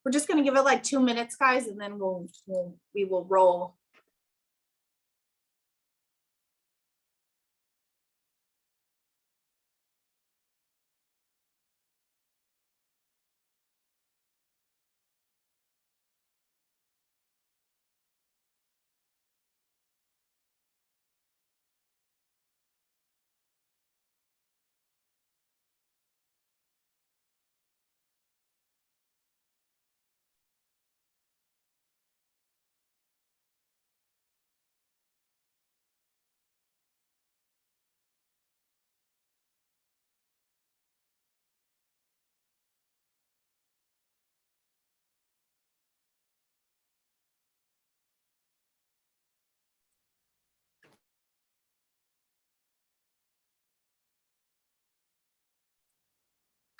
We're just going to give it like 2 minutes, guys, and then we will roll.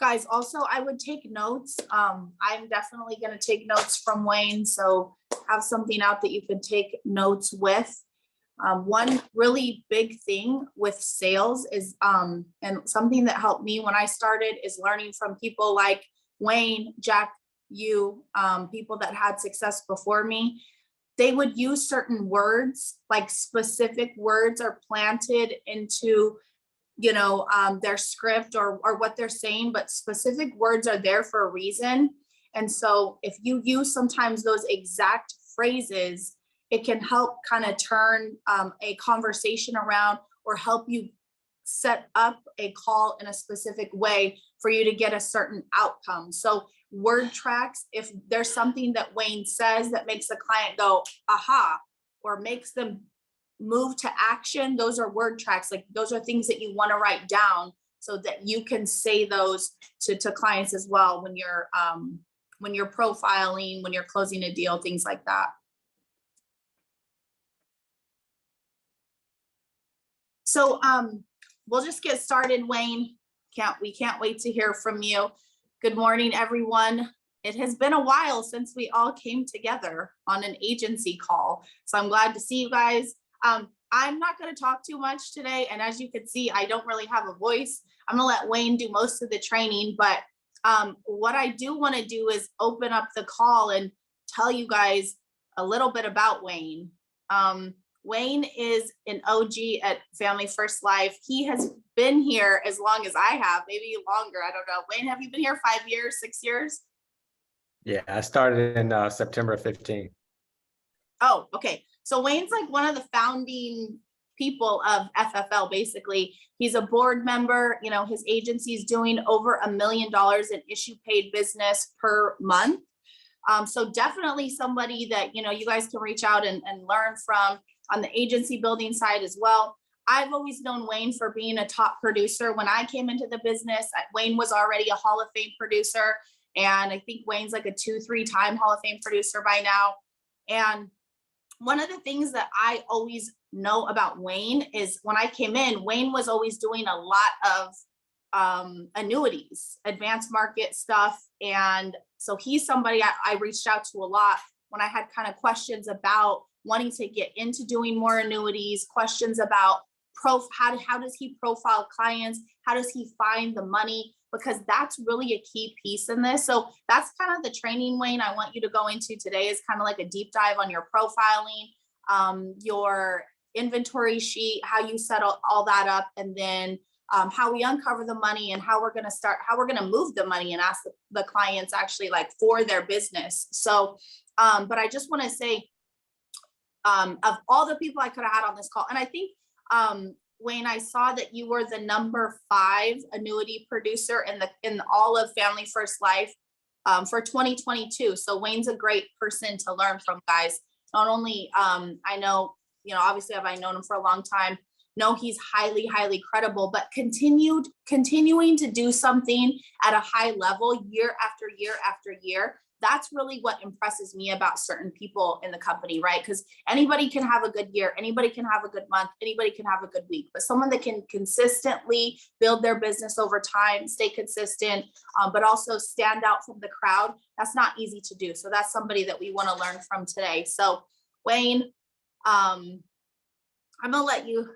Guys, also, I would take notes. I'm definitely going to take notes from Wayne. So have something out that you can take notes with. One really big thing with sales is, and something that helped me when I started is learning from people like Wayne, Jack, you, people that had success before me. They would use certain words, like specific words are planted into their script or what they're saying, but specific words are there for a reason. And so if you use sometimes those exact phrases, it can help kind of turn a conversation around or help you set up a call in a specific way for you to get a certain outcome. So word tracks, if there's something that Wayne says that makes the client go, aha, or makes them move to action, those are word tracks. Like those are things that you want to write down so that you can say those to clients as well when you're profiling, when you're closing a deal, things like that. So we'll just get started, Wayne. We can't wait to hear from you. Good morning, everyone. It has been a while since we all came together on an agency call. So I'm glad to see you guys. I'm not going to talk too much today. And as you can see, I don't really have a voice. I'm going to let Wayne do most of the training. But what I do want to do is open up the call and tell you guys a little bit about Wayne. Wayne is an OG at Family First Life. He has been here as long as I have, maybe longer. I don't know. Wayne, have you been here 5 years, 6 years? Yeah, I started in September 15. Oh, okay. So Wayne's like one of the founding people of FFL, basically. He's a board member. His agency is doing over $1 million in issue paid business per month. So definitely somebody that, you guys can reach out and learn from on the agency building side as well. I've always known Wayne for being a top producer. When I came into the business, Wayne was already a Hall of Fame producer. And I think Wayne's like a 2-3 time Hall of Fame producer by now. And one of the things that I always know about Wayne is when I came in, Wayne was always doing a lot of annuities, advanced market stuff. And so he's somebody I reached out to a lot when I had kind of questions about wanting to get into doing more annuities, questions about how does he profile clients? How does he find the money? Because that's really a key piece in this. So that's kind of the training, Wayne, I want you to go into today is kind of like a deep dive on your profiling, your inventory sheet, how you set all that up, and then how we uncover the money and how we're going to move the money and ask the clients actually like for their business. So, but I just want to say, of all the people I could have had on this call, and I think, Wayne, I saw that you were the number 5 annuity producer in all of Family First Life for 2022. So Wayne's a great person to learn from, guys. Not only I know, obviously have I known him for a long time. No, he's highly, highly credible, but continuing to do something at a high level year after year after year. That's really what impresses me about certain people in the company, right? Because anybody can have a good year, anybody can have a good month, anybody can have a good week, but someone that can consistently build their business over time, stay consistent, but also stand out from the crowd, that's not easy to do. So that's somebody that we want to learn from today. So Wayne, I'm gonna let you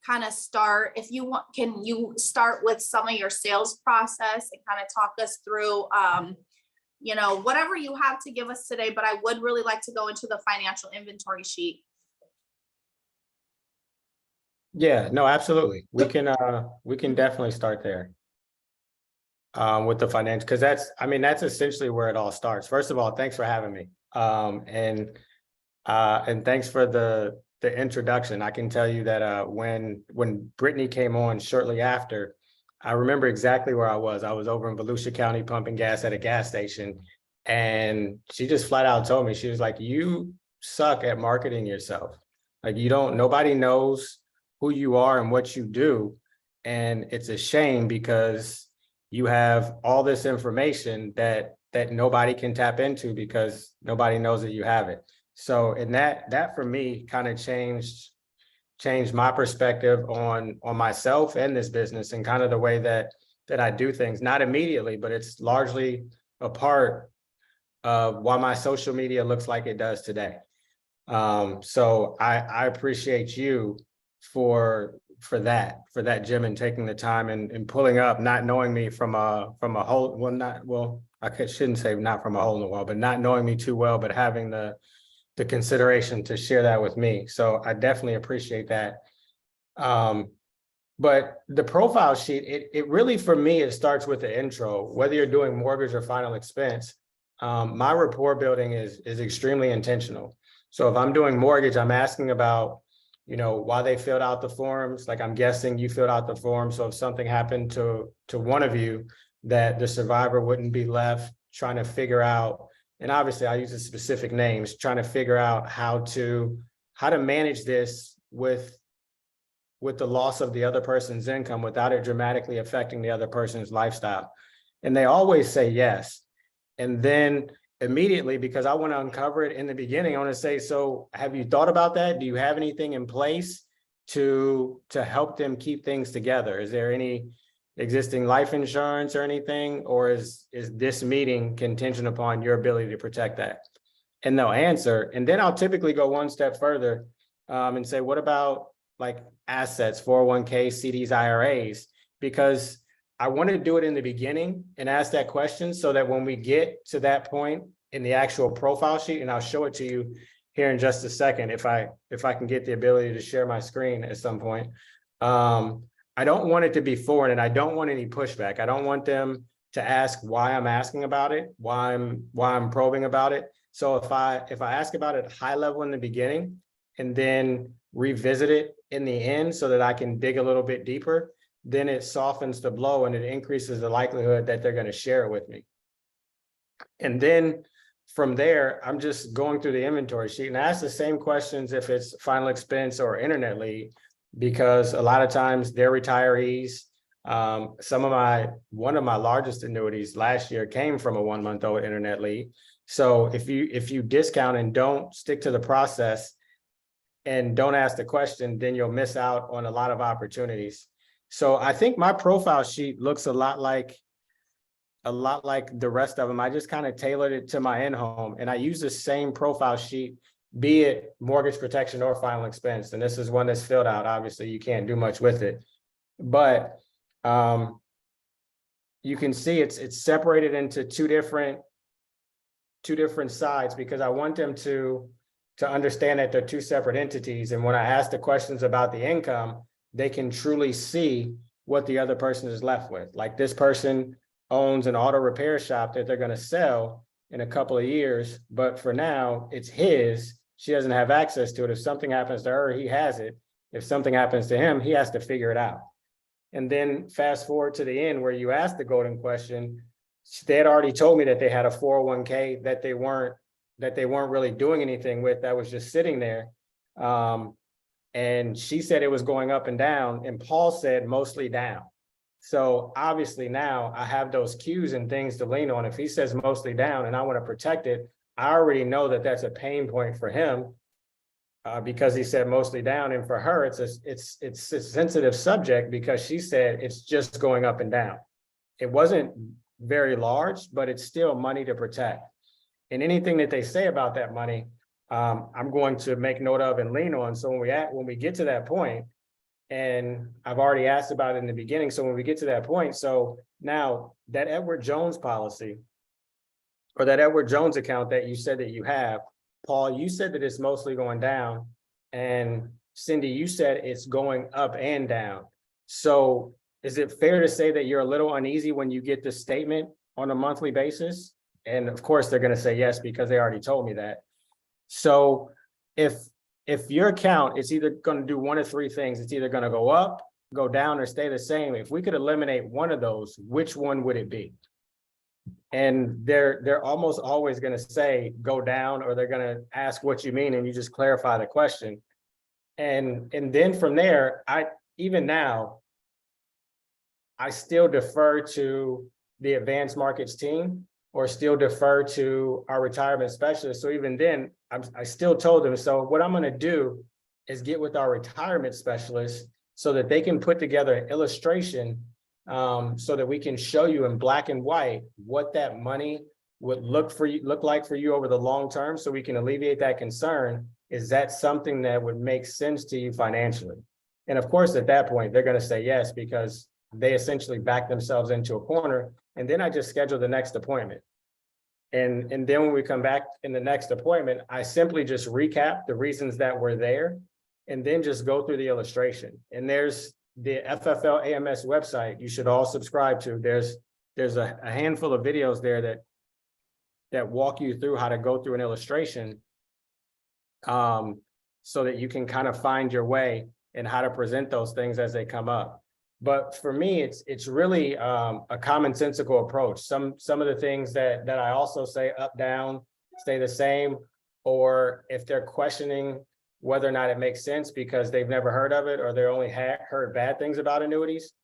kind of start. If you want, can you start with some of your sales process and kind of talk us through you know, whatever you have to give us today, but I would really like to go into the financial inventory sheet. Yeah, no, absolutely. We can definitely start there. With the financial, because that's essentially where it all starts. First of all, thanks for having me. And thanks for the introduction. I can tell you that when Brittany came on shortly after, I remember exactly where I was. I was over in Volusia County pumping gas at a gas station, and she just flat out told me, she was like, "You suck at marketing yourself. Like nobody knows who you are and what you do, and it's a shame because you have all this information that nobody can tap into because nobody knows that you have it." So, and that for me kind of changed my perspective on myself and this business and kind of the way that I do things, not immediately, but it's largely a part of why my social media looks like it does today. So I appreciate you for that, Jim, and taking the time and pulling up, not knowing me from a hole. Well, shouldn't say not from a hole in the wall, but not knowing me too well, but having the consideration to share that with me. So I definitely appreciate that. But the profile sheet, it really, for me, it starts with the intro, whether you're doing mortgage or final expense. My rapport building is extremely intentional. So if I'm doing mortgage, I'm asking about, why they filled out the forms. Like, I'm guessing you filled out the form. So if something happened to one of you, that the survivor wouldn't be left trying to figure out, and obviously I use the specific names, trying to figure out how to manage this with the loss of the other person's income without it dramatically affecting the other person's lifestyle. And they always say yes. And then immediately, because I want to uncover it in the beginning, I want to say, so have you thought about that? Do you have anything in place to help them keep things together? Is there any existing life insurance or anything? Or is this meeting contingent upon your ability to protect that? And they'll answer. And then I'll typically go one step further and say, what about like assets, 401k, CDs, IRAs? Because I want to do it in the beginning and ask that question so that when we get to that point in the actual profile sheet, and I'll show it to you here in just a second, if I can get the ability to share my screen at some point. I don't want it to be foreign, and I don't want any pushback. I don't want them to ask why I'm asking about it, why I'm probing about it. So if I ask about it high level in the beginning and then revisit it in the end so that I can dig a little bit deeper, then it softens the blow and it increases the likelihood that they're going to share it with me. And then from there, I'm just going through the inventory sheet and I ask the same questions if it's final expense or internet lead, because a lot of times they're retirees. One of my largest annuities last year came from a 1-month-old internet lead. So if you discount and don't stick to the process and don't ask the question, then you'll miss out on a lot of opportunities. So I think my profile sheet looks a lot like the rest of them. I just kind of tailored it to my in-home, and I use the same profile sheet, be it mortgage protection or final expense. And this is one that's filled out. Obviously, you can't do much with it, but you can see it's separated into two different sides, because I want them to understand that they're two separate entities. And when I ask the questions about the income, they can truly see what the other person is left with. Like, this person owns an auto repair shop that they're going to sell in a couple of years, but for now it's his. She doesn't have access to it. If something happens to her, he has it. If something happens to him, he has to figure it out. And then fast forward to the end where you asked the golden question, they had already told me that they had a 401k that they weren't really doing anything with, that was just sitting there. And she said it was going up and down, and Paul said mostly down. So obviously now I have those cues and things to lean on. If he says mostly down and I want to protect it, I already know that that's a pain point for him because he said mostly down. And for her, it's a sensitive subject because she said it's just going up and down. It wasn't very large, but it's still money to protect. And anything that they say about that money, I'm going to make note of and lean on. So when we get to that point, and I've already asked about it in the beginning. So when we get to that point, so now that Edward Jones policy, or that Edward Jones account that you said that you have, Paul, you said that it's mostly going down, and Cindy, you said it's going up and down. So is it fair to say that you're a little uneasy when you get the statement on a monthly basis? And of course, they're going to say yes, because they already told me that. So if your account is either going to do one of three things, it's either going to go up, go down, or stay the same. If we could eliminate one of those, which one would it be? And they're almost always going to say go down, or they're going to ask what you mean, and you just clarify the question. And then from there, even now, I still defer to the advanced markets team, or still defer to our retirement specialist. So even then, I still told them, so what I'm going to do is get with our retirement specialist so that they can put together an illustration, so that we can show you in black and white what that money would look like for you over the long term, so we can alleviate that concern. Is that something that would make sense to you financially? And of course, at that point, they're going to say yes, because they essentially back themselves into a corner. And then I just schedule the next appointment. And then when we come back in the next appointment, I simply just recap the reasons that were there, and then just go through the illustration. And there's the FFL AMS website you should all subscribe to. There's a handful of videos there that walk you through how to go through an illustration, so that you can kind of find your way and how to present those things as they come up. But for me, it's really a commonsensical approach. Some of the things that I also say up, down, stay the same, or if they're questioning whether or not it makes sense because they've never heard of it, or they only heard bad things about annuities.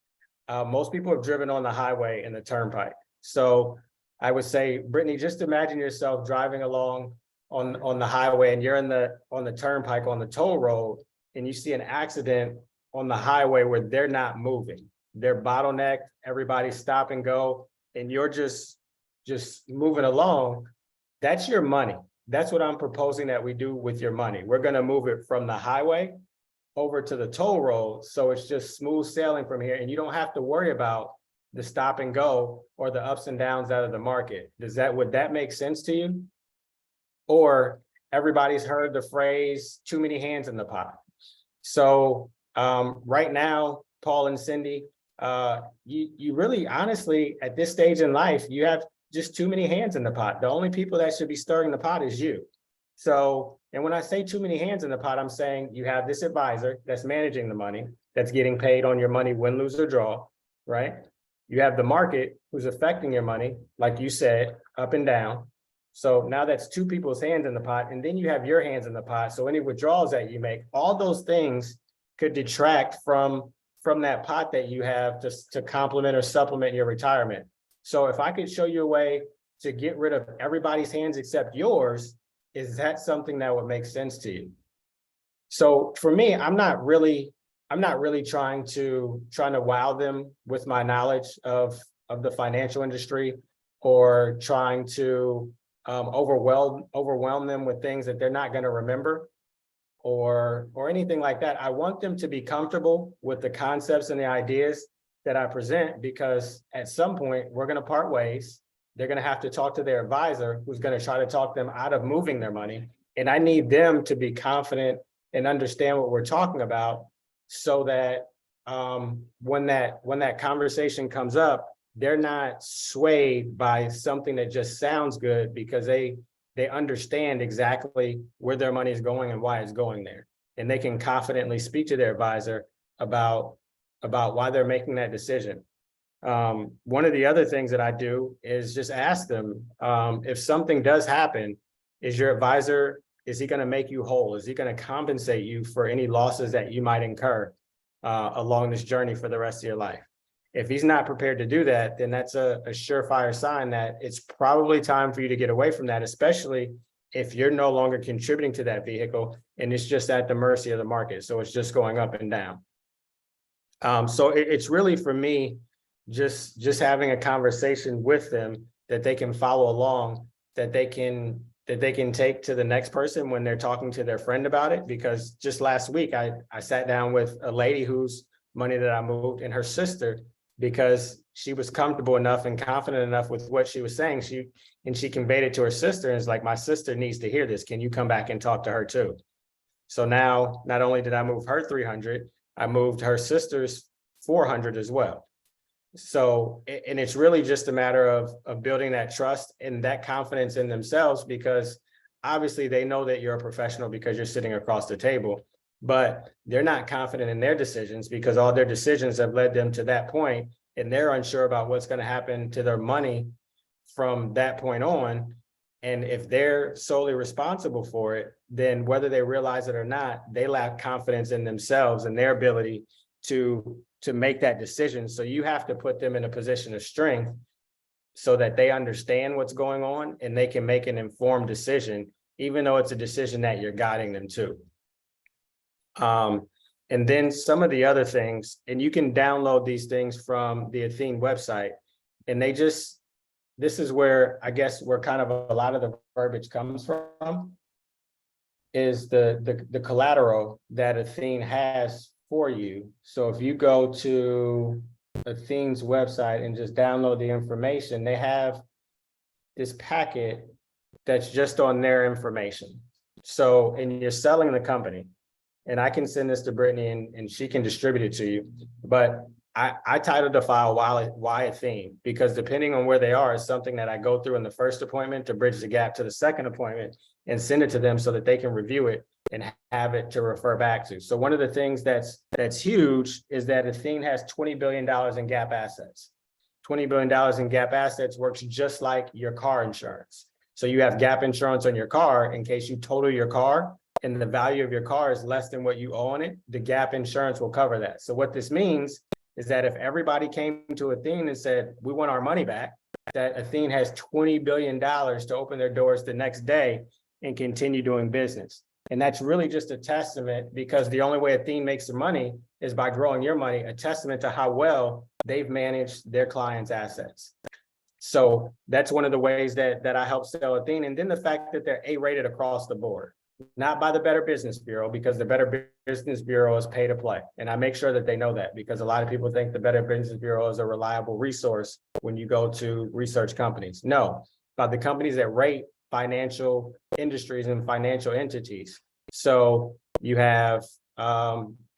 Most people have driven on the highway and the turnpike. So I would say, Brittany, just imagine yourself driving along on the highway, and you're on the turnpike, on the toll road, and you see an accident on the highway where they're not moving. They're bottlenecked, everybody stop and go, and you're just moving along. That's your money. That's what I'm proposing that we do with your money. We're going to move it from the highway over to the toll road, so it's just smooth sailing from here, and you don't have to worry about the stop and go or the ups and downs out of the market. Would that make sense to you? Or everybody's heard the phrase, too many hands in the pot. So right now, Paul and Cindy, you really, honestly, at this stage in life, you have just too many hands in the pot. The only people that should be stirring the pot is you. So, and when I say too many hands in the pot, I'm saying you have this advisor that's managing the money, that's getting paid on your money, win, lose, or draw, right? You have the market who's affecting your money, like you said, up and down. So now that's two people's hands in the pot, and then you have your hands in the pot. So any withdrawals that you make, all those things could detract from that pot that you have to complement or supplement your retirement. So if I could show you a way to get rid of everybody's hands except yours, is that something that would make sense to you? So for me, I'm not really trying to wow them with my knowledge of the financial industry, or trying to overwhelm them with things that they're not going to remember, or anything like that. I want them to be comfortable with the concepts and the ideas that I present, because at some point we're going to part ways. They're going to have to talk to their advisor, who's going to try to talk them out of moving their money. And I need them to be confident and understand what we're talking about, so that when that conversation comes up, they're not swayed by something that just sounds good, because they understand exactly where their money is going and why it's going there. And they can confidently speak to their advisor about why they're making that decision. One of the other things that I do is just ask them, if something does happen, is your advisor, is he going to make you whole? Is he going to compensate you for any losses that you might incur along this journey for the rest of your life? If he's not prepared to do that, then that's a surefire sign that it's probably time for you to get away from that, especially if you're no longer contributing to that vehicle and it's just at the mercy of the market. So it's just going up and down. So it's really, for me, just having a conversation with them that they can follow along, that they can take to the next person when they're talking to their friend about it. Because just last week, I sat down with a lady whose money that I moved, and her sister because she was comfortable enough and confident enough with what she was saying. She conveyed it to her sister and is like, my sister needs to hear this. Can you come back and talk to her too? So now, not only did I move her 300, I moved her sister's 400 as well. So, and it's really just a matter of building that trust and that confidence in themselves, because obviously they know that you're a professional because you're sitting across the table, but they're not confident in their decisions because all their decisions have led them to that point, and they're unsure about what's going to happen to their money from that point on. And if they're solely responsible for it, then whether they realize it or not, they lack confidence in themselves and their ability to make that decision. So you have to put them in a position of strength so that they understand what's going on and they can make an informed decision, even though it's a decision that you're guiding them to. And then some of the other things, and you can download these things from the Athene website, and this is where I guess where kind of a lot of the verbiage comes from, is the collateral that Athene has for you. So if you go to Athene's website and just download the information, they have this packet that's just on their information. So, and you're selling the company, and I can send this to Brittany and she can distribute it to you. But I titled the file why Athene, because depending on where they are is something that I go through in the first appointment to bridge the gap to the second appointment and send it to them so that they can review it and have it to refer back to. So one of the things that's huge is that Athene has $20 billion in gap assets. $20 billion in gap assets works just like your car insurance. So you have gap insurance on your car in case you total your car and the value of your car is less than what you owe on it, the gap insurance will cover that. So what this means is that if everybody came to Athene and said, we want our money back, that Athene has $20 billion to open their doors the next day and continue doing business. And that's really just a testament, because the only way Athene makes their money is by growing your money, a testament to how well they've managed their clients' assets. So that's one of the ways that I help sell Athene. And then the fact that they're A-rated across the board, not by the Better Business Bureau, because the Better Business Bureau is pay to play. And I make sure that they know that, because a lot of people think the Better Business Bureau is a reliable resource when you go to research companies. No, but the companies that rate financial industries and financial entities. So you have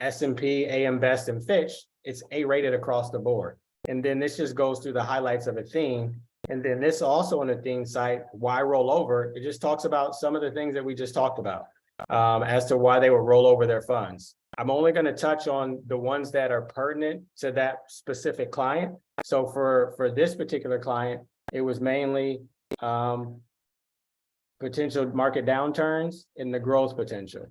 S&P, AM Best, and Fitch. It's A-rated across the board. And then this just goes through the highlights of Athene. And then this also on the Athene site, why roll over? It just talks about some of the things that we just talked about as to why they would roll over their funds. I'm only going to touch on the ones that are pertinent to that specific client. So for this particular client, it was mainly potential market downturns and the growth potential.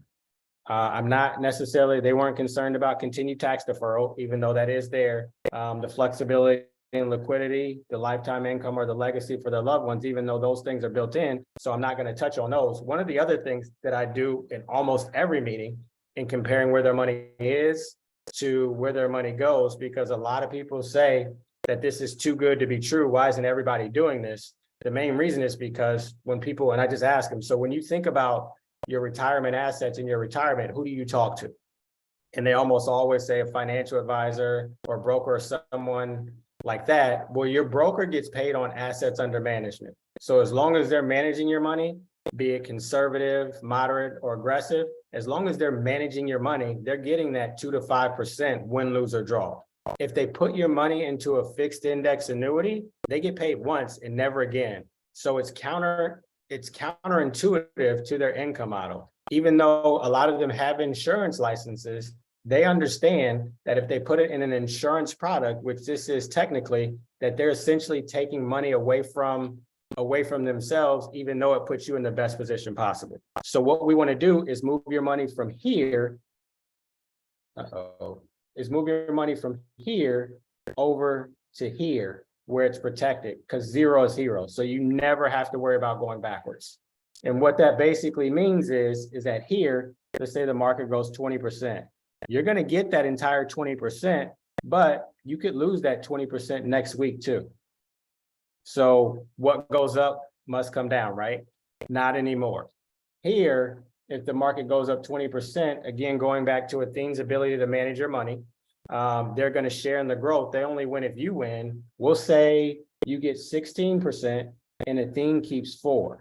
I'm not necessarily, they weren't concerned about continued tax deferral, even though that is there. The flexibility and liquidity, the lifetime income, or the legacy for their loved ones, even though those things are built in. So I'm not going to touch on those. One of the other things that I do in almost every meeting in comparing where their money is to where their money goes, because a lot of people say that this is too good to be true. Why isn't everybody doing this? The main reason is because when people, and I just ask them, so when you think about your retirement assets and your retirement, who do you talk to? And they almost always say a financial advisor or broker or someone like that. Well, your broker gets paid on assets under management. So as long as they're managing your money, be it conservative, moderate, or aggressive, as long as they're managing your money, they're getting that 2 to 5% win, lose, or draw. If they put your money into a fixed index annuity, they get paid once and never again. So it's counterintuitive to their income model. Even though a lot of them have insurance licenses, they understand that if they put it in an insurance product, which this is technically, that they're essentially taking money away from themselves, even though it puts you in the best position possible. So what we want to do is move your money from here. Move your money from here over to here where it's protected, because 0 is hero. So you never have to worry about going backwards. And what that basically means is that here, let's say the market goes 20%. You're going to get that entire 20%, but you could lose that 20% next week too. So what goes up must come down, right? Not anymore. Here, if the market goes up 20%, again, going back to Athene's ability to manage your money, They're going to share in the growth. They only win if you win. We'll say you get 16% and Athene keeps 4%,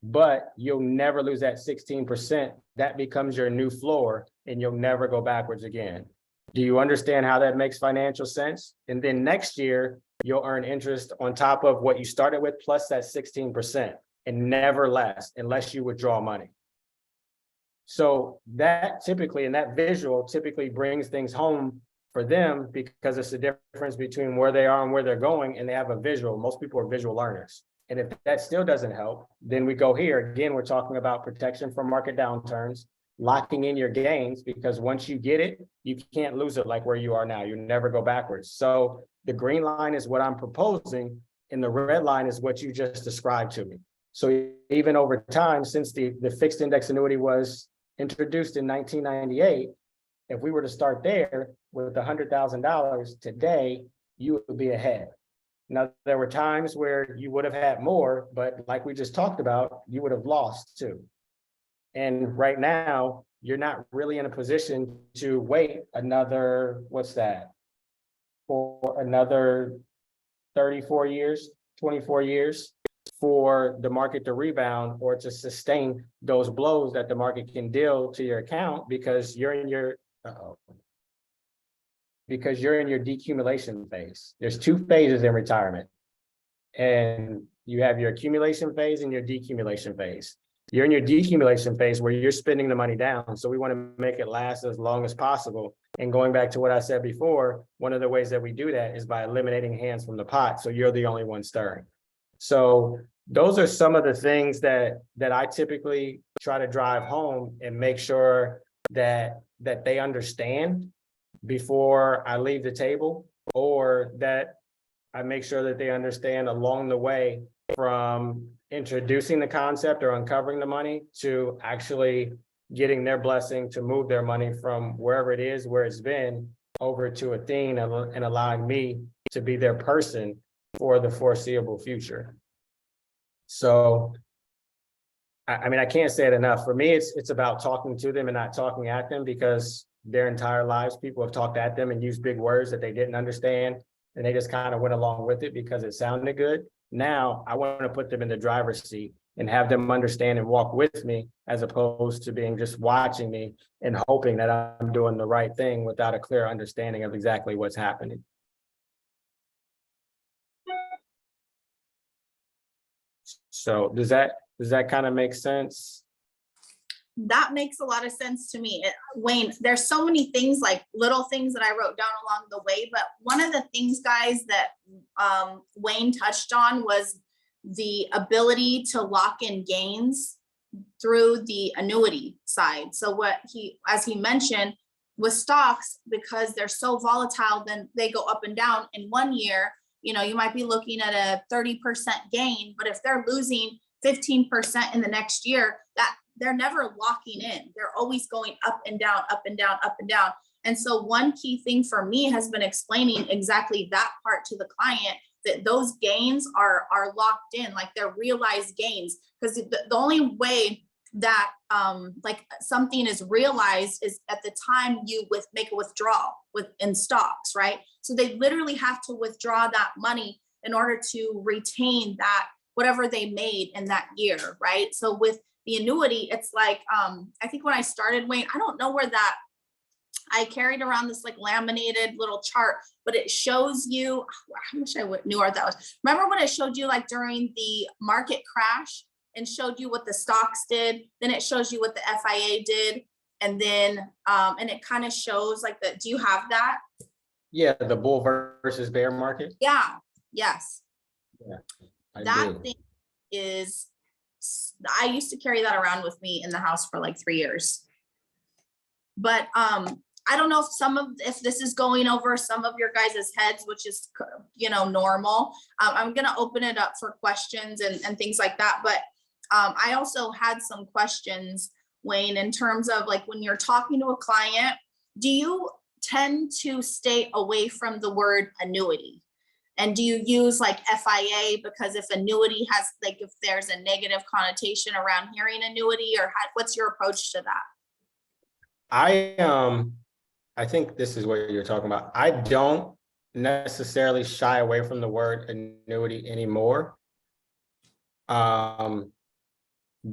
but you'll never lose that 16%. That becomes your new floor and you'll never go backwards again. Do you understand how that makes financial sense? And then next year, you'll earn interest on top of what you started with plus that 16% and never less unless you withdraw money. So that typically, and that visual typically brings things home for them because it's the difference between where they are and where they're going, and they have a visual. Most people are visual learners. And if that still doesn't help, then we go here. Again, we're talking about protection from market downturns, locking in your gains, because once you get it, you can't lose it like where you are now. You never go backwards. So the green line is what I'm proposing, and the red line is what you just described to me. So even over time, since the fixed index annuity was introduced in 1998, if we were to start there with $100,000 today, you would be ahead. Now, there were times where you would have had more, but like we just talked about, you would have lost too. And right now, you're not really in a position to wait another, for another 34 years, 24 years for the market to rebound or to sustain those blows that the market can deal to your account, because you're in your decumulation phase. There's 2 phases in retirement, and you have your accumulation phase and your decumulation phase. You're in your decumulation phase where you're spending the money down. So we want to make it last as long as possible. And going back to what I said before, one of the ways that we do that is by eliminating hands from the pot. So you're the only one stirring. So those are some of the things that I typically try to drive home and make sure that they understand before I leave the table, or that I make sure that they understand along the way, from introducing the concept or uncovering the money to actually getting their blessing to move their money from wherever it is, where it's been, over to Athene, and allowing me to be their person for the foreseeable future. So, I mean, I can't say it enough. For me, it's about talking to them and not talking at them, because their entire lives, people have talked at them and used big words that they didn't understand, and they just kind of went along with it because it sounded good. Now, I want to put them in the driver's seat and have them understand and walk with me, as opposed to being just watching me and hoping that I'm doing the right thing without a clear understanding of exactly what's happening. So does that kind of make sense? That makes a lot of sense to me. Wayne, there's so many things, like little things that I wrote down along the way, but one of the things, guys, that Wayne touched on was the ability to lock in gains through the annuity side. So as he mentioned, with stocks, because they're so volatile, then they go up and down. In 1 year, you might be looking at a 30% gain, but if they're losing 15% in the next year, that they're never locking in. They're always going up and down, up and down, up and down. And so one key thing for me has been explaining exactly that part to the client, that those gains are locked in, like they're realized gains. Because the only way that like something is realized is at the time you make a withdrawal in stocks, right? So they literally have to withdraw that money in order to retain that whatever they made in that year, right? So with the annuity, it's like, I think when I started, Wayne, I don't know where that, I carried around this like laminated little chart, but it shows you, I wish I knew where that was. Remember when it showed you like during the market crash and showed you what the stocks did, then it shows you what the FIA did. And then, and it kind of shows like the, do you have that? Yeah, the bull versus bear market. Yeah, yes. Yeah, that thing is, I used to carry that around with me in the house for like 3 years. But I don't know if this is going over some of your guys' heads, which is, normal. I'm going to open it up for questions and things like that. But I also had some questions, Wayne, in terms of like when you're talking to a client, do you tend to stay away from the word annuity? And do you use like FIA? Because if annuity has, like, if there's a negative connotation around hearing annuity, or what's your approach to that? I I think this is what you're talking about. I don't necessarily shy away from the word annuity anymore.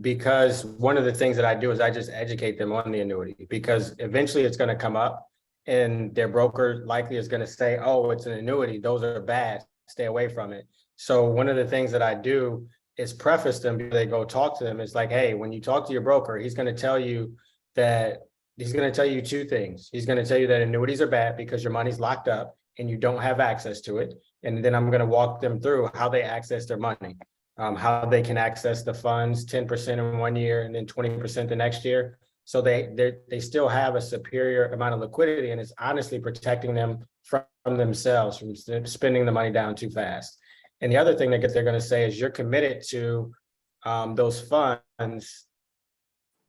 Because one of the things that I do is I just educate them on the annuity, because eventually it's going to come up and their broker likely is going to say, oh, it's an annuity. Those are bad. Stay away from it. So one of the things that I do is preface them before they go talk to them. It's like, hey, when you talk to your broker, he's going to tell you two things. He's going to tell you that annuities are bad because your money's locked up and you don't have access to it. And then I'm going to walk them through how they access their money. How they can access the funds 10% in 1 year and then 20% the next year. So they still have a superior amount of liquidity, and it's honestly protecting them from themselves, from spending the money down too fast. And the other thing that they're going to say is you're committed to those funds.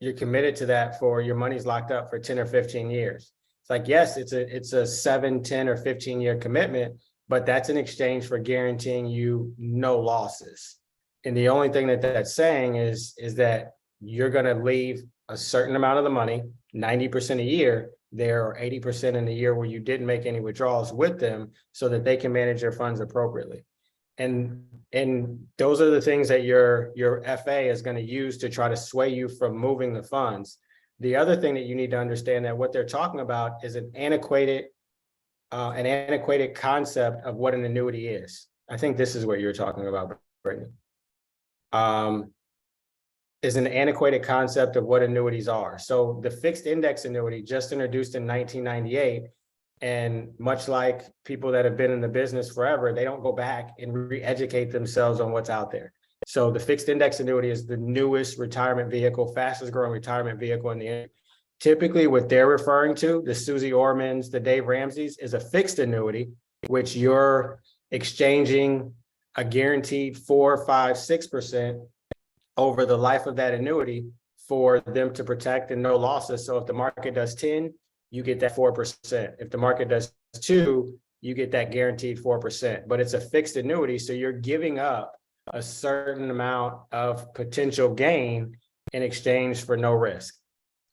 You're committed to that for your money's locked up for 10 or 15 years. It's like, yes, it's a 7, 10 or 15 year commitment, but that's in exchange for guaranteeing you no losses. And the only thing that that's saying is that you're going to leave a certain amount of the money, 90% a year there, or 80% in the year where you didn't make any withdrawals with them, so that they can manage their funds appropriately. And those are the things that your FA is going to use to try to sway you from moving the funds. The other thing that you need to understand, that what they're talking about is an antiquated concept of what an annuity is. I think this is what you're talking about, Brittany. Is an antiquated concept of what annuities are. So the fixed index annuity, just introduced in 1998, and much like people that have been in the business forever, they don't go back and re-educate themselves on what's out there. So the fixed index annuity is the newest retirement vehicle, fastest growing retirement vehicle in the industry. Typically what they're referring to, the Susie Ormans, the Dave Ramseys, is a fixed annuity, which you're exchanging a guaranteed 4, 5, 6% over the life of that annuity for them to protect and no losses. So if the market does 10, you get that 4%. If the market does 2, you get that guaranteed 4%. But it's a fixed annuity, so you're giving up a certain amount of potential gain in exchange for no risk.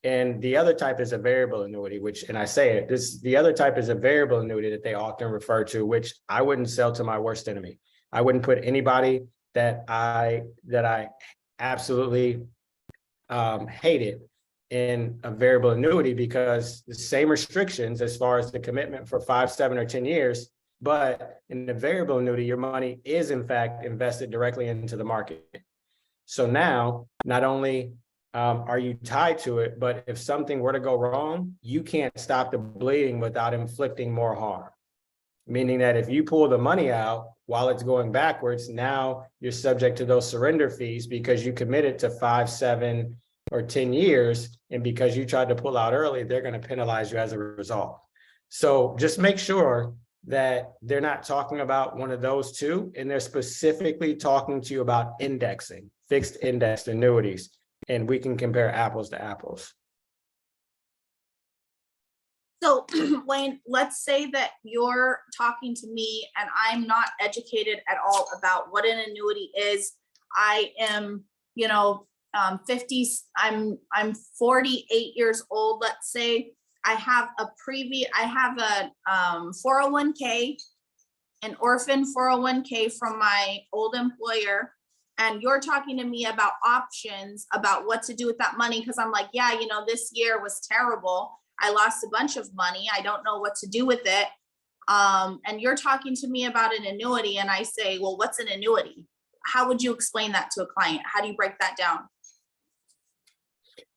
And the other type is a variable annuity, the other type is a variable annuity that they often refer to, which I wouldn't sell to my worst enemy. I wouldn't put anybody that I absolutely hated in a variable annuity, because the same restrictions as far as the commitment for 5, 7, or 10 years, but in the variable annuity, your money is in fact invested directly into the market. So now, not only are you tied to it, but if something were to go wrong, you can't stop the bleeding without inflicting more harm. Meaning that if you pull the money out while it's going backwards, now you're subject to those surrender fees because you committed to 5, 7, or 10 years. And because you tried to pull out early, they're going to penalize you as a result. So just make sure that they're not talking about one of those two, and they're specifically talking to you about indexing, fixed indexed annuities, and we can compare apples to apples. So Wayne, let's say that you're talking to me and I'm not educated at all about what an annuity is. I am, 50, I'm 48 years old, let's say. I have a 401k, an orphan 401k from my old employer. And you're talking to me about options, about what to do with that money. Cause I'm like, yeah, this year was terrible. I lost a bunch of money. I don't know what to do with it. And you're talking to me about an annuity. And I say, well, what's an annuity? How would you explain that to a client? How do you break that down?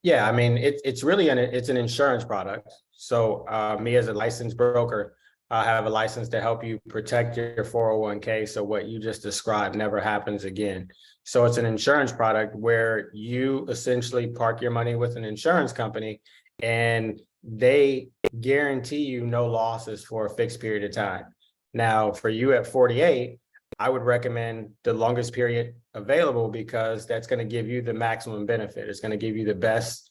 Yeah, I mean, it's really it's an insurance product. So me as a licensed broker, I have a license to help you protect your 401k. So what you just described never happens again. So it's an insurance product where you essentially park your money with an insurance company, and they guarantee you no losses for a fixed period of time. Now, for you at 48, I would recommend the longest period available, because that's going to give you the maximum benefit. It's going to give you the best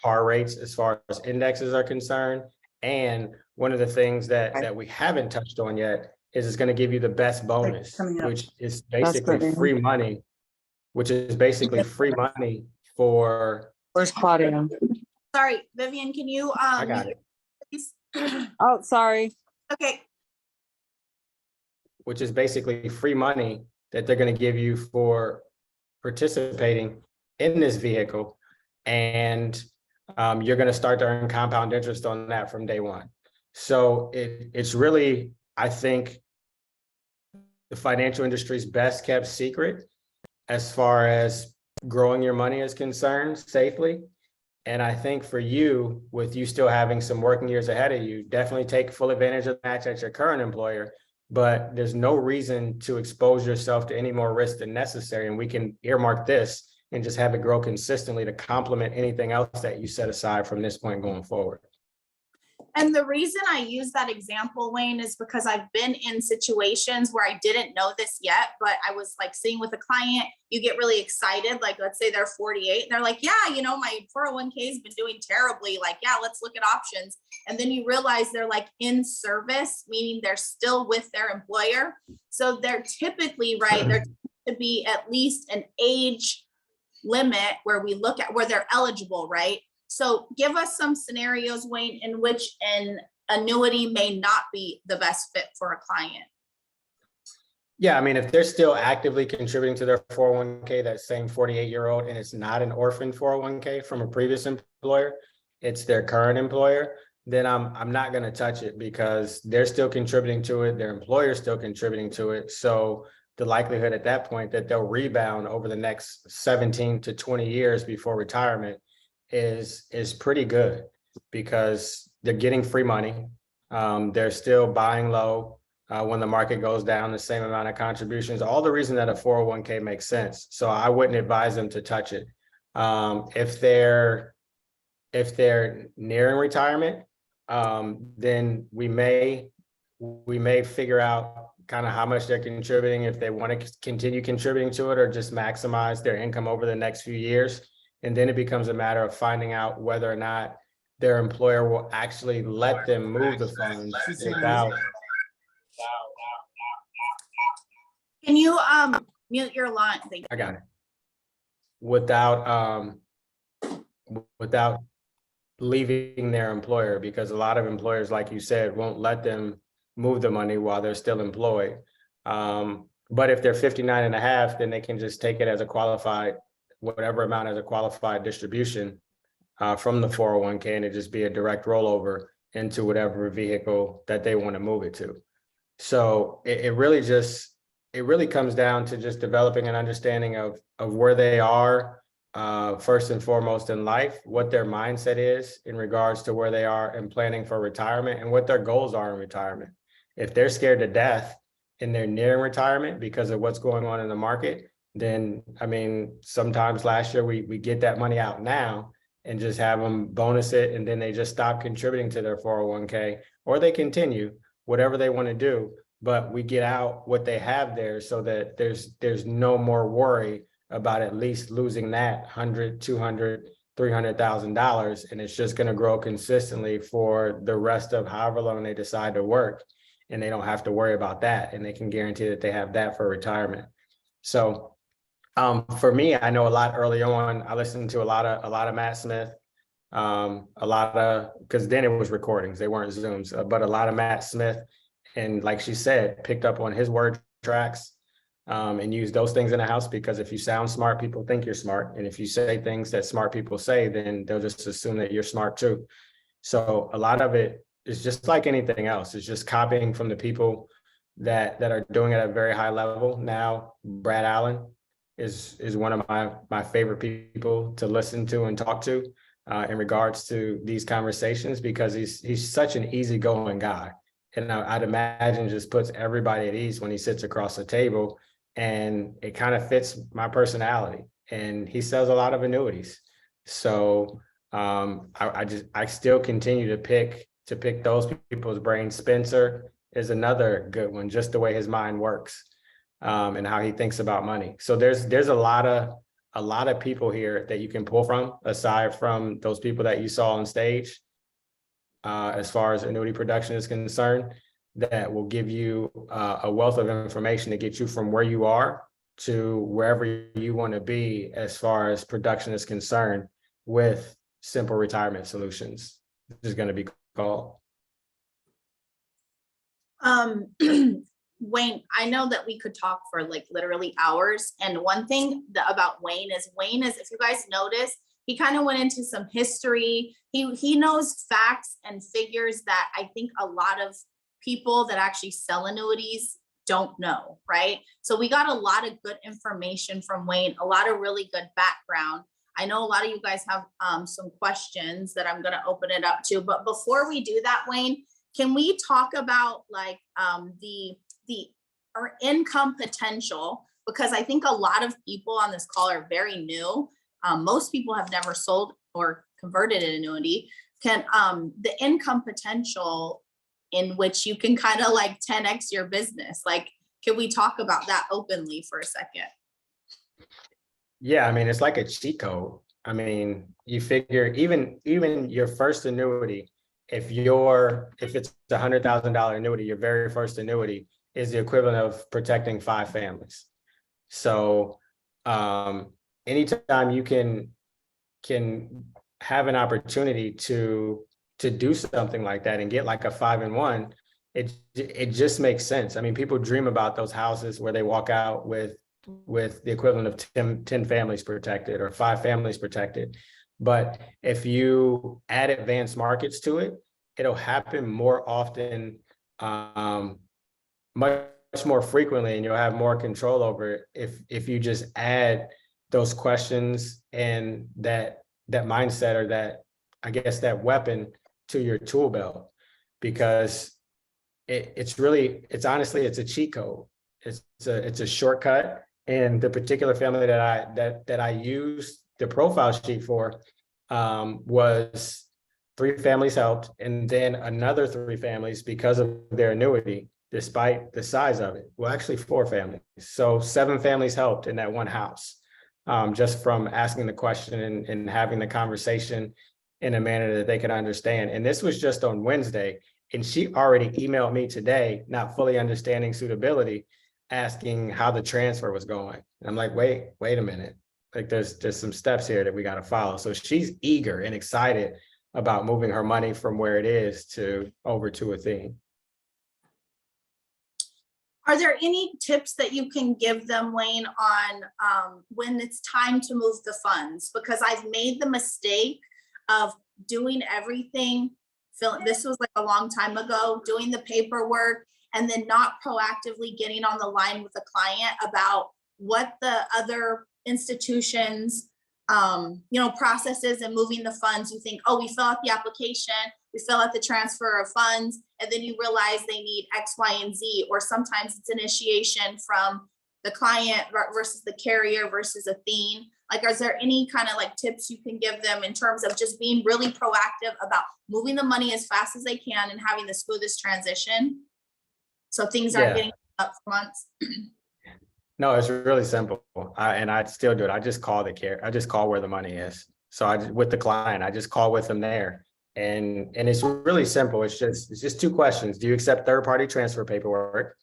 par rates as far as indexes are concerned. And one of the things that we haven't touched on yet is it's going to give you the best bonus, which is basically free money, for. Where's Claudia? Sorry, Vivian, can you I got it. please. Oh, sorry. Okay, which is basically free money that they're going to give you for participating in this vehicle. And you're going to start to earn compound interest on that from day one. So it's really, I think, the financial industry's best kept secret as far as growing your money is concerned safely. And I think for you, with you still having some working years ahead of you, definitely take full advantage of the match at your current employer. But there's no reason to expose yourself to any more risk than necessary. And we can earmark this and just have it grow consistently to complement anything else that you set aside from this point going forward. and the reason I use that example, Wayne, is because I've been in situations where I didn't know this yet, but I was like sitting with a client, you get really excited. Like, let's say they're 48 and they're like, yeah, you know, my 401k has been doing terribly. Like, yeah, let's look at options. And then you realize they're like in service, meaning they're still with their employer. So they're typically, right, there to be at least an age limit where we look at where they're eligible, right? So give us some scenarios, Wayne, in which an annuity may not be the best fit for a client. Yeah, I mean, if they're still actively contributing to their 401k, that same 48-year-old, and it's not an orphan 401k from a previous employer, it's their current employer, then I'm not going to touch it because they're still contributing to it. Their employer's still contributing to it. So the likelihood at that point that they'll rebound over the next 17 to 20 years before retirement is pretty good because they're getting free money. They're still buying low when the market goes down, the same amount of contributions, all the reason that a 401k makes sense. So I wouldn't advise them to touch it. If they're nearing retirement, then we may figure out kind of how much they're contributing, if they want to continue contributing to it or just maximize their income over the next few years. And then it becomes a matter of finding out whether or not their employer will actually let them move the funds without. Can you mute your line? Thank you. I got it. Without leaving their employer, because a lot of employers, like you said, won't let them move the money while they're still employed. But if they're 59 and a half, then they can just take it as a qualified, whatever amount as a qualified distribution from the 401k, and it just be a direct rollover into whatever vehicle that they want to move it to. So it really comes down to just developing an understanding of where they are first and foremost in life, what their mindset is in regards to where they are and planning for retirement, and what their goals are in retirement. If they're scared to death and they're nearing retirement because of what's going on in the market, then, I mean, sometimes last year we get that money out now and just have them bonus it, and then they just stop contributing to their 401k, or they continue whatever they want to do, but we get out what they have there so that there's no more worry about at least losing that $100, $200, $300,000, and it's just going to grow consistently for the rest of however long they decide to work, and they don't have to worry about that, and they can guarantee that they have that for retirement. So for me, I know a lot early on, I listened to a lot of Matt Smith, because then it was recordings, they weren't Zooms, but a lot of Matt Smith, and like she said, picked up on his word tracks and use those things in the house, because if you sound smart, people think you're smart. And if you say things that smart people say, then they'll just assume that you're smart too. So a lot of it is just like anything else. It's just copying from the people that are doing it at a very high level. Now, Brad Allen is one of my favorite people to listen to and talk to in regards to these conversations, because he's such an easygoing guy. And I'd imagine just puts everybody at ease when he sits across the table, and it kind of fits my personality. And he sells a lot of annuities. So I still continue to pick those people's brains. Spencer is another good one, just the way his mind works and how he thinks about money. So there's a lot of people here that you can pull from, aside from those people that you saw on stage. As far as annuity production is concerned, that will give you a wealth of information to get you from where you are to wherever you want to be as far as production is concerned with simple retirement solutions. This is going to be called. Wayne, I know that we could talk for like literally hours. And one thing about Wayne is, if you guys notice, he kind of went into some history. He knows facts and figures that I think a lot of people that actually sell annuities don't know, right? So we got a lot of good information from Wayne, a lot of really good background. I know a lot of you guys have some questions that I'm going to open it up to, but before we do that, Wayne, can we talk about like our income potential? Because I think a lot of people on this call are very new. Most people have never sold or converted an annuity. Can the income potential in which you can kind of like 10x your business, like, can we talk about that openly for a second? Yeah, I mean, it's like a cheat code. I mean, you figure even your first annuity, if it's a $100,000 annuity, your very first annuity is the equivalent of protecting 5 families. So anytime you can have an opportunity to do something like that and get like a 5-in-1, it just makes sense. I mean, people dream about those houses where they walk out with the equivalent of 10 families protected or 5 families protected. But if you add advanced markets to it, it'll happen more often, much more frequently, and you'll have more control over it if you just add those questions and that mindset, or that, I guess, that weapon to your tool belt, because it's honestly a cheat code. It's a shortcut. And the particular family that I used the profile sheet for was 3 families helped, and then another 3 families because of their annuity, despite the size of it. Well, actually 4 families. So 7 families helped in that one house, just from asking the question and having the conversation in a manner that they could understand. And this was just on Wednesday. And she already emailed me today, not fully understanding suitability, asking how the transfer was going. And I'm like, wait a minute. Like there's some steps here that we got to follow. So she's eager and excited about moving her money from where it is over to Athene. Are there any tips that you can give them, Wayne, on when it's time to move the funds? Because I've made the mistake of doing everything. This was like a long time ago, doing the paperwork and then not proactively getting on the line with the client about what the other institutions, processes and moving the funds. You think, oh, we fill out the application, we fill out the transfer of funds, and then you realize they need X, Y, and Z, or sometimes it's initiation from the client versus the carrier versus Athene. Like, is there any kind of like tips you can give them in terms of just being really proactive about moving the money as fast as they can and having the smoothest transition, so things aren't getting up for months? No, it's really simple. I still do it. I just call I just call where the money is. So with the client, I just call with them there. And it's really simple. It's just 2 questions. Do you accept third-party transfer paperwork?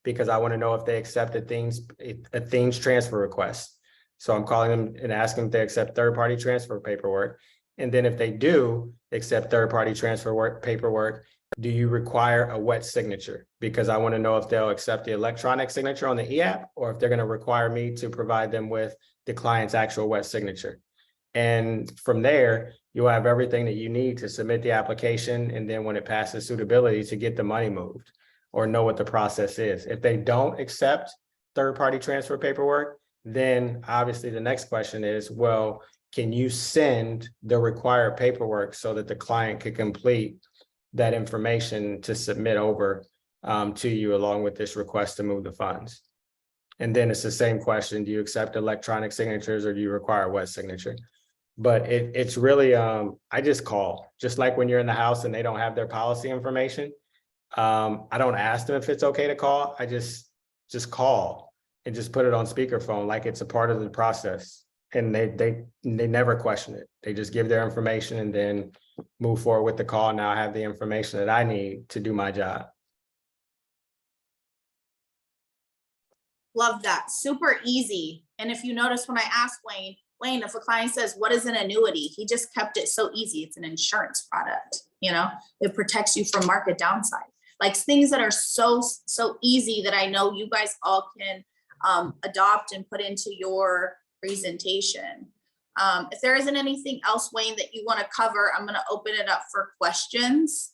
Because I want to know if they accept Athene's transfer request. So I'm calling them and asking if they accept third-party transfer paperwork. And then if they do accept third-party transfer paperwork, do you require a wet signature? Because I want to know if they'll accept the electronic signature on the e-app, or if they're going to require me to provide them with the client's actual wet signature. And from there, you'll have everything that you need to submit the application. And then when it passes suitability, to get the money moved or know what the process is. If they don't accept third-party transfer paperwork, then obviously the next question is, well, can you send the required paperwork so that the client could complete that information to submit over to you along with this request to move the funds? And then it's the same question. Do you accept electronic signatures or do you require a wet signature? But it's really, I just call, just like when you're in the house and they don't have their policy information. I don't ask them if it's okay to call. I just call and just put it on speakerphone like it's a part of the process. And they never question it. They just give their information and then move forward with the call. Now I have the information that I need to do my job. Love that. Super easy. And if you notice, when I asked Wayne, if a client says, what is an annuity? He just kept it so easy. It's an insurance product. It protects you from market downside. like things that are so easy that I know you guys all can adopt and put into your presentation. If there isn't anything else, Wayne, that you want to cover, I'm going to open it up for questions.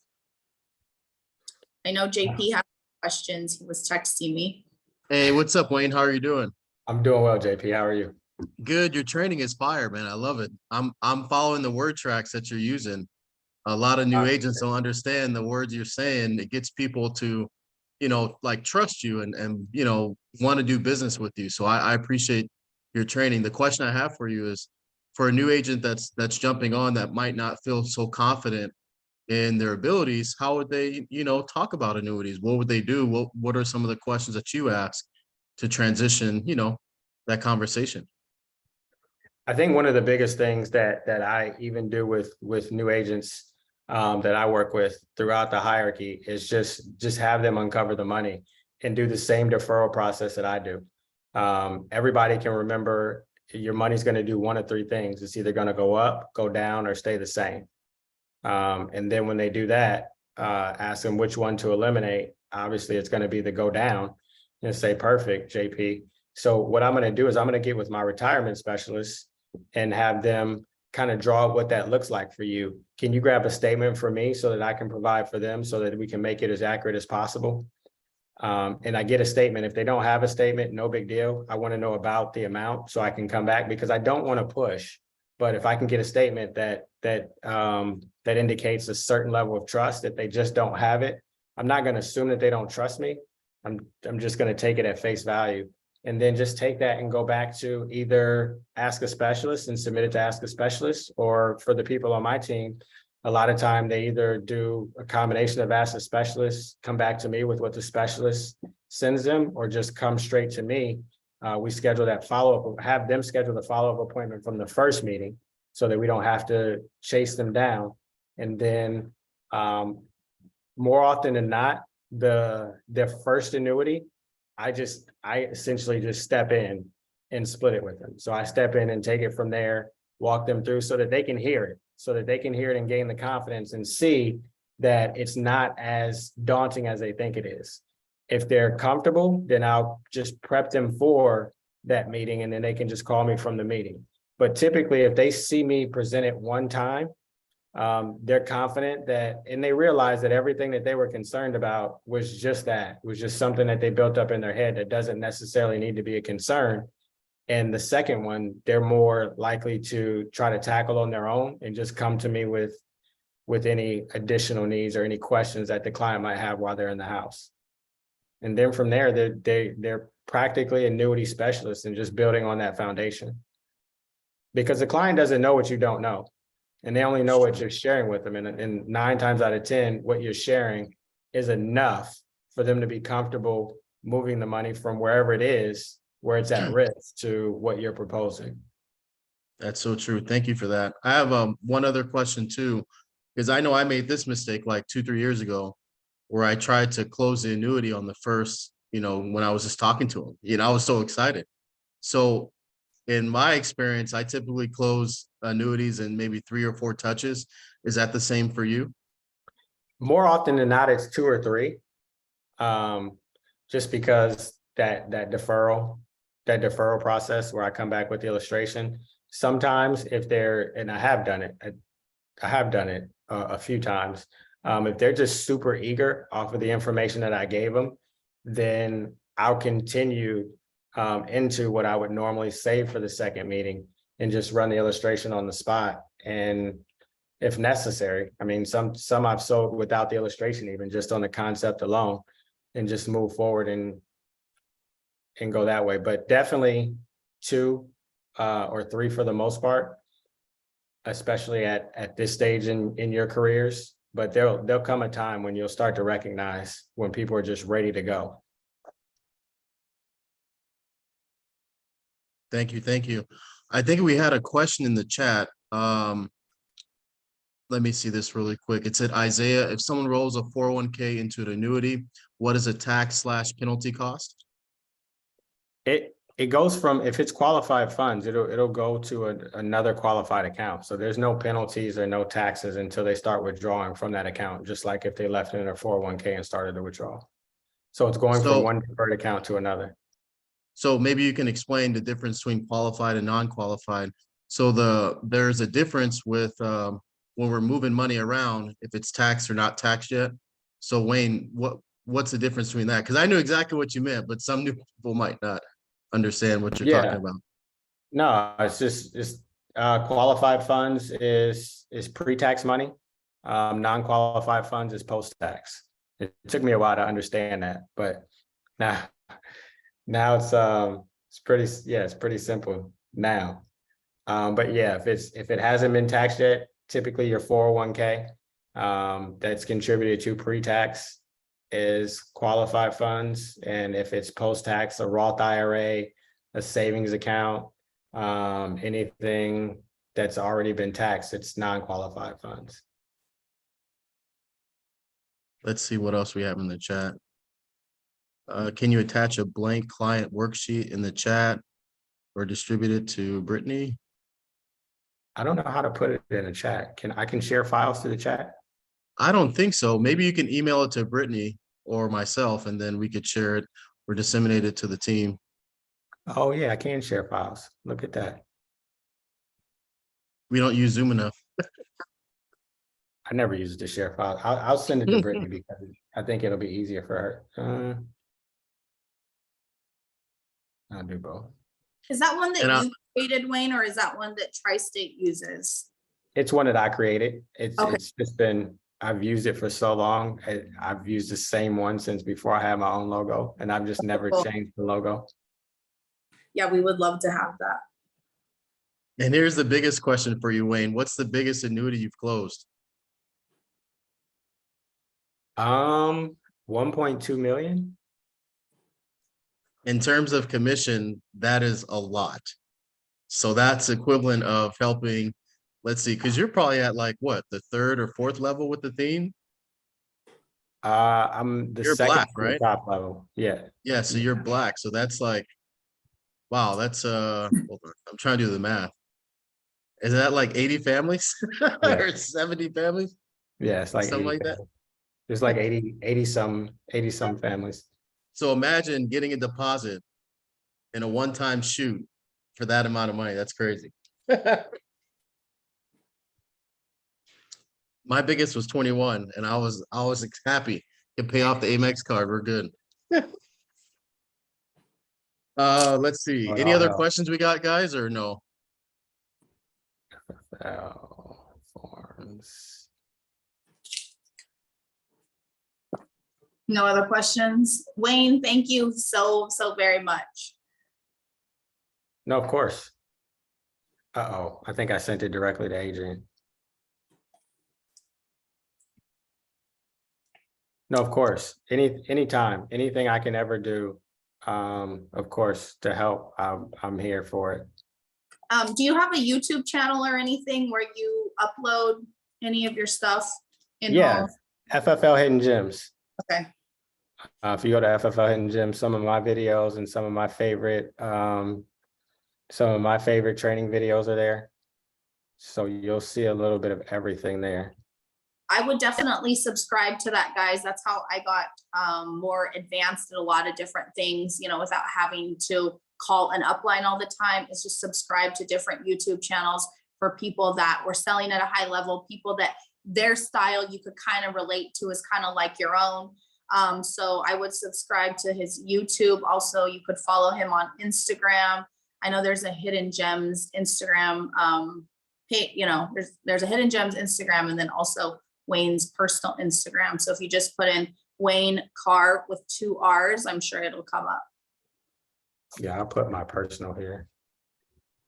I know JP has questions. He was texting me. Hey, what's up, Wayne? How are you doing? I'm doing well, JP. How are you? Good. Your training is fire, man. I love it. I'm following the word tracks that you're using. A lot of new agents don't understand the words you're saying. It gets people to, like trust you and want to do business with you. So I appreciate your training. The question I have for you is, for a new agent that's jumping on that might not feel so confident in their abilities, how would they, talk about annuities? What would they do? What are some of the questions that you ask to transition, that conversation? I think one of the biggest things that I even do with new agents that I work with throughout the hierarchy is just have them uncover the money and do the same deferral process that I do. Everybody can remember your money's going to do one of three things. It's either going to go up, go down, or stay the same. And then when they do that, ask them which one to eliminate. Obviously, it's going to be the go down, and say, perfect, JP. So what I'm going to do is I'm going to get with my retirement specialist and have them kind of draw what that looks like for you. Can you grab a statement for me so that I can provide for them so that we can make it as accurate as possible? And I get a statement. If they don't have a statement, no big deal. I want to know about the amount so I can come back, because I don't want to push. But if I can get a statement that indicates a certain level of trust, that they just don't have it, I'm not going to assume that they don't trust me. I'm just going to take it at face value, and then just take that and go back to either ask a specialist and submit it to ask a specialist, or for the people on my team, a lot of time they either do a combination of ask a specialist, come back to me with what the specialist sends them, or just come straight to me. We schedule that follow-up, have them schedule the follow-up appointment from the first meeting so that we don't have to chase them down. And then more often than not, their first annuity, I essentially just step in and split it with them. So I step in and take it from there, walk them through so that they can hear it, and gain the confidence and see that it's not as daunting as they think it is. If they're comfortable, then I'll just prep them for that meeting, and then they can just call me from the meeting. But typically, if they see me present it one time, they're confident and they realize that everything that they were concerned about was just something that they built up in their head that doesn't necessarily need to be a concern. And the second one, they're more likely to try to tackle on their own and just come to me with any additional needs or any questions that the client might have while they're in the house. And then from there, they're practically annuity specialists and just building on that foundation. Because the client doesn't know what you don't know. And they only know what you're sharing with them. And 9 times out of 10, what you're sharing is enough for them to be comfortable moving the money from wherever it is, where it's at risk, to what you're proposing. That's so true. Thank you for that. I have one other question too, because I know I made this mistake like 2-3 years ago, where I tried to close the annuity on the first, when I was just talking to him, I was so excited. So in my experience, I typically close annuities in maybe 3 or 4 touches. Is that the same for you? More often than not, it's 2 or 3. Just because that deferral process where I come back with the illustration. Sometimes and I have done it a few times. If they're just super eager off of the information that I gave them, then I'll continue into what I would normally save for the second meeting and just run the illustration on the spot. And if necessary, I mean, some I've sold without the illustration, even just on the concept alone, and just move forward and go that way. But definitely 2 or 3 for the most part, especially at this stage in your careers. But there'll come a time when you'll start to recognize when people are just ready to go. Thank you. I think we had a question in the chat. Let me see this really quick. It said, Isaiah, if someone rolls a 401k into an annuity, what is a tax/penalty cost? It goes from, if it's qualified funds, it'll go to another qualified account. So there's no penalties or no taxes until they start withdrawing from that account, just like if they left it in their 401k and started to withdraw. So it's going from So- one deferred account to another. So maybe you can explain the difference between qualified and non-qualified. So there's a difference with when we're moving money around, if it's taxed or not taxed yet. So Wayne, what's the difference between that? Because I knew exactly what you meant, but some new people might not understand what you're talking about. No, it's qualified funds is pre-tax money. Non-qualified funds is post-tax. It took me a while to understand that, but now it's pretty simple now. But yeah, if it hasn't been taxed yet, typically your 401k that's contributed to pre-tax is qualified funds. And if it's post-tax, a Roth IRA, a savings account, anything that's already been taxed, it's non-qualified funds. Let's see what else we have in the chat. Can you attach a blank client worksheet in the chat or distribute it to Brittany? I don't know how to put it in a chat. I can share files to the chat? I don't think so. Maybe you can email it to Brittany or myself, and then we could share it or disseminate it to the team. Oh yeah, I can share files. Look at that. We don't use Zoom enough. I never use it to share files. I'll send it to Brittany because I think it'll be easier for her. I'll do both. Is that one And that you created, Wayne, or is that one that Tri-State uses? It's one that I created. Okay. It's just been, I've used it for so long. I've used the same one since before I had my own logo, and I've just never Cool. changed the logo. Yeah, we would love to have that. And here's the biggest question for you, Wayne. What's the biggest annuity you've closed? 1.2 million. In terms of commission, that is a lot. So that's equivalent of helping, let's see, because you're probably at like what, the third or fourth level with the theme? I'm the You're second black, from the right? top level. Yeah. Yeah, so you're black. So that's like, wow, that's hold on, I'm trying to do the math. Is that like 80 families or 70 families? Yeah, it's like Something 80 like that. families. There's like 80 some families. So imagine getting a deposit in a one-time shoot for that amount of money. That's crazy. My biggest was 21, and I was happy to pay off the Amex card. We're good. Let's see. Any other questions we got, guys, or no? Forms. No other questions? Wayne, thank you so very much. No, of course. Uh-oh, I think I sent it directly to Adrian. No, of course. Anytime, anything I can ever do, of course, to help, I'm here for it. Do you have a YouTube channel or anything where you upload any of your stuff? Yeah, FFL Hidden Gems. Okay. If you go to FFL Hidden Gems, some of my videos and some of my favorite training videos are there. So you'll see a little bit of everything there. I would definitely subscribe to that, guys. That's how I got more advanced in a lot of different things, you know, without having to call an upline all the time. It's just subscribe to different YouTube channels for people that were selling at a high level, people that their style you could kind of relate to is kind of like your own. So I would subscribe to his YouTube. Also, you could follow him on Instagram. I know there's a Hidden Gems Instagram page, you know, there's a Hidden Gems Instagram, and then also Wayne's personal Instagram. So if you just put in Wayne Carr with 2 R's, I'm sure it'll come up. Yeah, I'll put my personal here.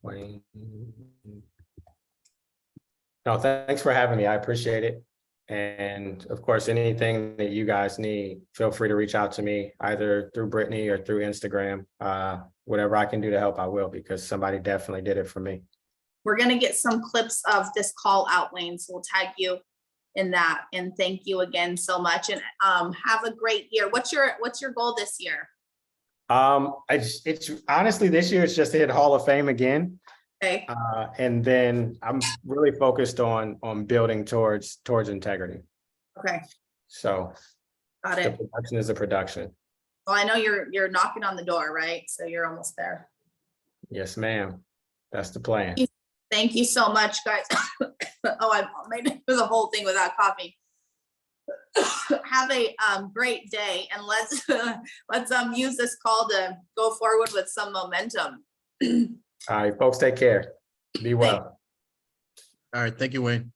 Wayne. No, thanks for having me. I appreciate it. And of course, anything that you guys need, feel free to reach out to me either through Brittany or through Instagram. Whatever I can do to help, I will, because somebody definitely did it for me. We're going to get some clips of this call out, Wayne. So we'll tag you in that. And thank you again so much. And have a great year. What's your goal this year? It's honestly, this year it's just hit Hall of Fame again. Okay, And then I'm really focused on building towards integrity. okay, So got the it. production is a production. Well, I know you're knocking on the door, right? So you're almost there. Yes, ma'am. That's the plan. Thank you so much, guys. Oh, I made the whole thing without coffee. Have a great day, and let's use this call to go forward with some momentum. All right, folks, take care. Be well. All right, thank you, Wayne.